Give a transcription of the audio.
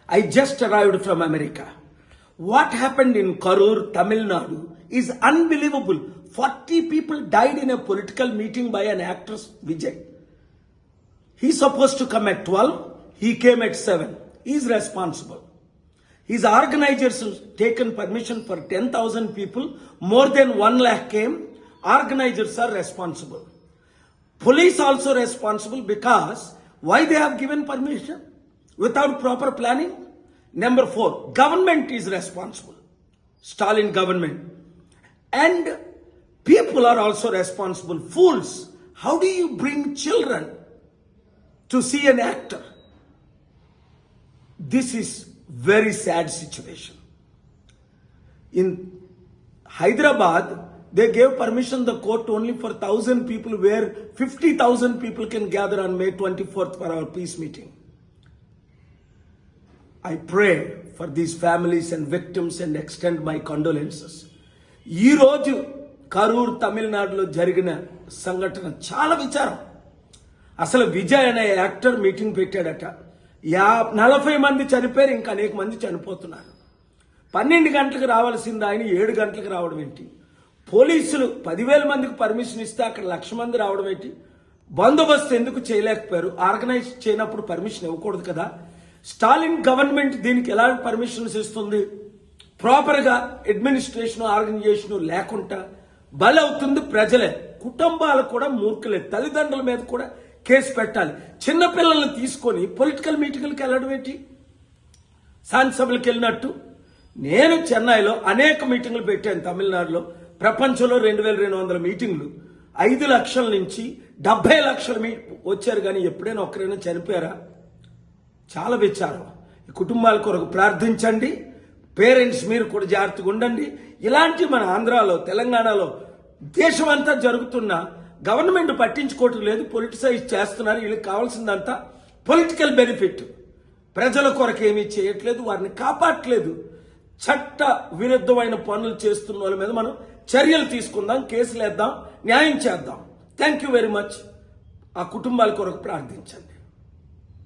I just arrived from America. What happened in Karur, Tamil Nadu is unbelievable. 40 people died in a political meeting by an actress, Vijay. He's supposed to come at 12. He came at 7. He's responsible. His organizers have taken permission for 10,000 people. More than 1 lakh came. Organizers are responsible. Police also responsible because why they have given permission without proper planning? Number 4, government is responsible. Stalin government. And people are also responsible. Fools. How do you bring children to see an actor? This is very sad situation. In Hyderabad, they gave permission, the court, only for 1,000 people, where 50,000 people can gather on May 24th for our peace meeting. I pray for these families and victims and extend my condolences. ఈ రోజు కరూర్ తమిళనాడులో జరిగిన సంఘటన చాలా విచారం. అసలు విజయ్ అనే actor meeting పెట్టాడట. 40 మంది చనిపోయారు, ఇంకా అనేక మంది చనిపోతున్నారు. 12 గంటలకు రావాల్సింది ఆయన 7 గంటలకు రావడం ఏంటి? పోలీసులు 10,000 మందికి పర్మిషన్ ఇస్తే అక్కడ 1,00,000 మంది రావడం ఏంటి? బందోబస్తు ఎందుకు చేయలేకపోయారు? ఆర్గనైజ్ చేయనప్పుడు పర్మిషన్ ఇవ్వకూడదు కదా? స్టాలిన్ గవర్నమెంట్ దీనికి ఎలా పర్మిషన్స్ ఇస్తుంది? ప్రాపర్ గా అడ్మినిస్ట్రేషన్ ఆర్గనైజేషన్ లేకుండా బలవుతుంది ప్రజలే. కుటుంబాలు కూడా మూర్ఖులే. తల్లిదండ్రుల మీద కూడా కేసు పెట్టాలి. చిన్నపిల్లల్ని తీసుకొని పొలిటికల్ మీటింగ్లకు వెళ్ళడం ఏంటి? శాసనసభలకు వెళ్ళినట్టు. నేను చెన్నైలో అనేక మీటింగ్లు పెట్టాను. తమిళనాడులో ప్రపంచంలో 2,200 మీటింగ్లు. 5 లక్షల నుంచి 70 లక్షల వచ్చారు, కానీ ఎప్పుడైనా ఒక్కరైనా చనిపోయారా? చాలా విచారం. ఈ కుటుంబాల కొరకు ప్రార్థించండి. పేరెంట్స్ మీరు కూడా జాగ్రత్తగా ఉండండి. ఇలాంటి మన ఆంధ్రాలో, తెలంగాణలో, దేశమంతా జరుగుతున్న గవర్నమెంట్ పట్టించుకోవటం లేదు. పొలిటిసైజ్ చేస్తున్నారు. వీళ్ళకి కావాల్సిందంతా పొలిటికల్ బెనిఫిట్. ప్రజల కొరకు ఏమీ చేయట్లేదు, వారిని కాపాడట్లేదు. చట్ట విరుద్ధమైన పనులు చేస్తున్న వాళ్ళ మీద మనం చర్యలు తీసుకుందాం, కేసులు వేద్దాం, న్యాయం చేద్దాం. Thank you very much. ఆ కుటుంబాల కొరకు ప్రార్థించండి.